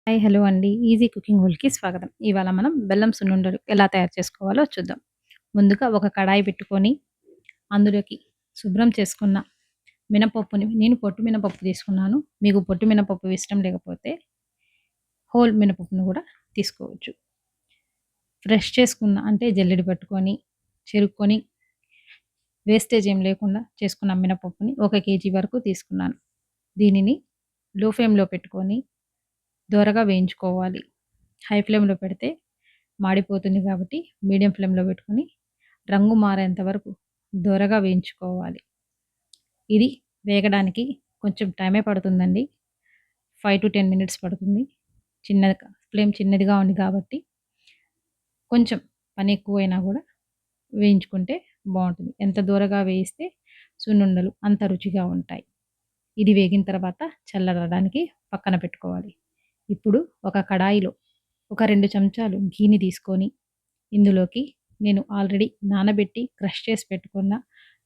Hi! Hello అండి. Easy cooking వరల్డ్‌కి స్వాగతం. ఇవాళ మనం బెల్లం సున్నుండలు ఎలా తయారు చేసుకోవాలో చూద్దాం. ముందుగా ఒక కడాయి పెట్టుకొని, అందులోకి శుభ్రం చేసుకున్న మినపప్పుని నేను పొట్టు మినపప్పు తీసుకున్నాను. మీకు పొట్టు మినపప్పు ఇష్టం లేకపోతే హోల్ మినపప్పును కూడా తీసుకోవచ్చు. ఫ్రెష్ చేసుకున్న అంటే జల్లెడ పట్టుకొని, చెరుక్కొని వేస్టేజ్ ఏం లేకుండా చేసుకున్న మినపప్పుని 1 కేజీ వరకు తీసుకున్నాను. దీనిని లో ఫ్లేమ్‌లో పెట్టుకొని దోరగా వేయించుకోవాలి. హై ఫ్లేమ్‌లో పెడితే మాడిపోతుంది కాబట్టి మీడియం ఫ్లేమ్‌లో పెట్టుకొని రంగు మారేంత వరకు దోరగా వేయించుకోవాలి. ఇది వేగడానికి కొంచెం టైమే పడుతుందండి. 5-10 మినిట్స్ పడుతుంది. ఫ్లేమ్ చిన్నదిగా ఉంది కాబట్టి కొంచెం పని ఎక్కువైనా కూడా వేయించుకుంటే బావుంటుంది. ఎంత దూరగా వేయిస్తే సున్నుండలు అంత రుచిగా ఉంటాయి. ఇది వేగిన తర్వాత చల్లబడడానికి పక్కన పెట్టుకోవాలి. ఇప్పుడు ఒక కడాయిలో ఒక 2 చెంచాలు ఘీని తీసుకొని, ఇందులోకి నేను ఆల్రెడీ నానబెట్టి క్రష్ చేసి పెట్టుకున్న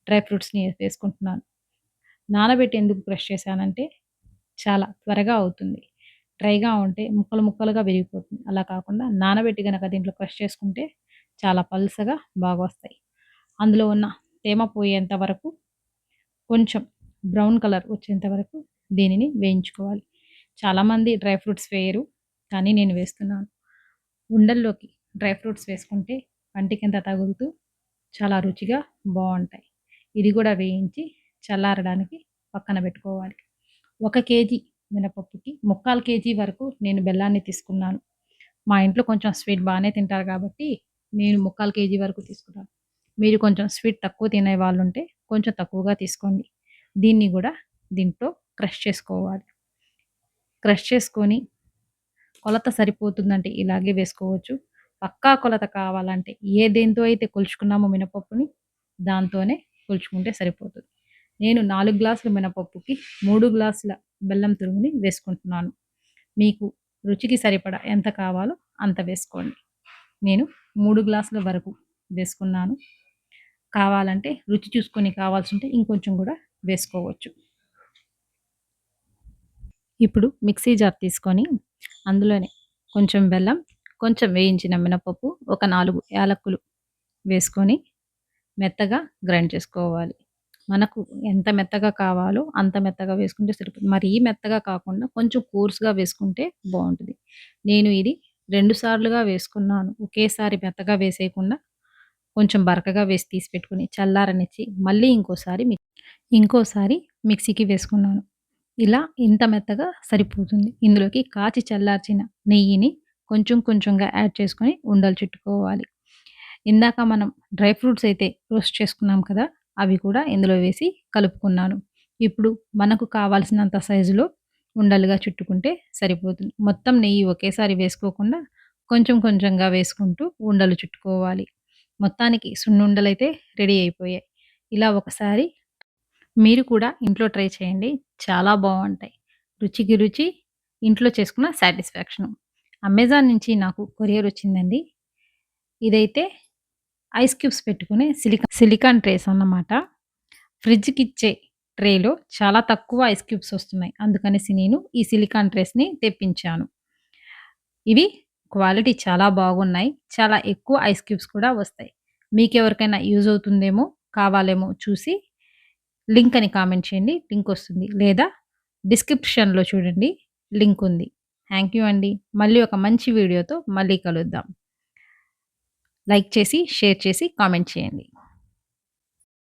డ్రై ఫ్రూట్స్‌ని వేసుకుంటున్నాను. నానబెట్టి ఎందుకు క్రష్ చేశానంటే, చాలా త్వరగా అవుతుంది. డ్రైగా ఉంటే ముక్కలు ముక్కలుగా విరిగిపోతుంది. అలా కాకుండా నానబెట్టి గనక దీంట్లో క్రష్ చేసుకుంటే చాలా పల్చగా బాగొస్తాయి. అందులో ఉన్న తేమ పోయేంత వరకు కొంచెం బ్రౌన్ కలర్ వచ్చేంత వరకు దీనిని వేయించుకోవాలి. చాలామంది డ్రై ఫ్రూట్స్ వేయరు. కానీ నేను వేస్తున్నాను. ఉండల్లోకి డ్రై ఫ్రూట్స్ వేసుకుంటే పంటికింత తగులుతూ చాలా రుచిగా బావుంటాయి. ఇది కూడా వేయించి చల్లారడానికి పక్కన పెట్టుకోవాలి. 1 కేజీ మినపప్పుకి 3/4 కేజీ వరకు నేను బెల్లాన్ని తీసుకున్నాను. మా ఇంట్లో కొంచెం స్వీట్ బానే తింటారు కాబట్టి నేను 3/4 కేజీ వరకు తీసుకున్నాను. మీరు కొంచెం స్వీట్ తక్కువ తినే వాళ్ళుంటే కొంచెం తక్కువగా తీసుకోండి. దీన్ని గూడా దీంట్లో క్రష్ చేసుకోవాలి. క్రష్ చేసుకొని కొలత సరిపోతుందంటే ఇలాగే వేసుకోవచ్చు. పక్కా కొలత కావాలంటే దేనితో అయితే కొలుచుకున్నామో మినపప్పుని దాంతోనే కొలుచుకుంటే సరిపోతుంది. నేను 4 గ్లాసుల మినపప్పుకి 3 గ్లాసుల బెల్లం తురుముని వేసుకుంటున్నాను. మీకు రుచికి సరిపడా ఎంత కావాలో అంత వేసుకోండి. నేను 3 గ్లాసుల వరకు వేసుకున్నాను. కావాలంటే రుచి చూసుకొని కావాల్సుంటే ఇంకొంచెం కూడా వేసుకోవచ్చు. ఇప్పుడు మిక్సీ జార్ తీసుకొని అందులోనే కొంచెం బెల్లం, కొంచెం వేయించిన మినపప్పు, ఒక 4 యాలక్కులు వేసుకొని మెత్తగా గ్రైండ్ చేసుకోవాలి. మనకు ఎంత మెత్తగా కావాలో అంత మెత్తగా వేసుకుంటే సరిపోతుంది. మరీ మెత్తగా కాకుండా కొంచెం కోర్స్‌గా వేసుకుంటే బావుంటది. నేను ఇది 2 సార్లుగా వేసుకున్నాను. ఒకేసారి మెత్తగా వేసేయకుండా కొంచెం బరకగా వేసి తీసి పెట్టుకొని చల్లారనిచ్చి మళ్ళీ ఇంకోసారి మిక్సీకి వేసుకున్నాను. ఇలా ఇంత మెత్తగా సరిపోతుంది. ఇందులోకి కాచి చల్లార్చిన నెయ్యిని కొంచెం కొంచెంగా యాడ్ చేసుకొని ఉండలు చుట్టుకోవాలి. ఇందాక మనం డ్రై ఫ్రూట్స్ అయితే రోస్ట్ చేసుకున్నాం కదా! అవి కూడా ఇందులో వేసి కలుపుకున్నాను. ఇప్పుడు మనకు కావాల్సినంత సైజులో ఉండలుగా చుట్టుకుంటే సరిపోతుంది. మొత్తం నెయ్యి ఒకేసారి వేసుకోకుండా కొంచెం కొంచెంగా వేసుకుంటూ ఉండలు చుట్టుకోవాలి. మొత్తానికి సున్నుండలైతే రెడీ అయిపోయాయి. ఇలా ఒకసారి మీరు కూడా ఇంట్లో ట్రై చేయండి. చాలా బావుంటాయి. రుచికి రుచి, ఇంట్లో చేసుకున్న సాటిస్ఫాక్షను. అమెజాన్ నుంచి నాకు కొరియర్ వచ్చిందండి. ఇదైతే ఐస్ క్యూబ్స్ పెట్టుకునే సిలికాన్ ట్రేస్ అన్నమాట. ఫ్రిడ్జ్‌కిచ్చే ట్రేలో చాలా తక్కువ ఐస్ క్యూబ్స్ వస్తున్నాయి. అందుకనేసి నేను ఈ సిలికాన్ ట్రేస్‌ని తెప్పించాను. ఇవి క్వాలిటీ చాలా బాగున్నాయి. చాలా ఎక్కువ ఐస్ క్యూబ్స్ కూడా వస్తాయి. మీకెవరికైనా యూజ్ అవుతుందేమో, కావాలేమో చూసి లింక్ అని కామెంట్ చేయండి. లింక్ వస్తుంది. లేదా డిస్క్రిప్షన్‌లో చూడండి. లింక్ ఉంది. థాంక్ యూ అండి. మళ్ళీ ఒక మంచి వీడియోతో మళ్ళీ కలుద్దాం. లైక్ చేసి, షేర్ చేసి, కామెంట్ చేయండి.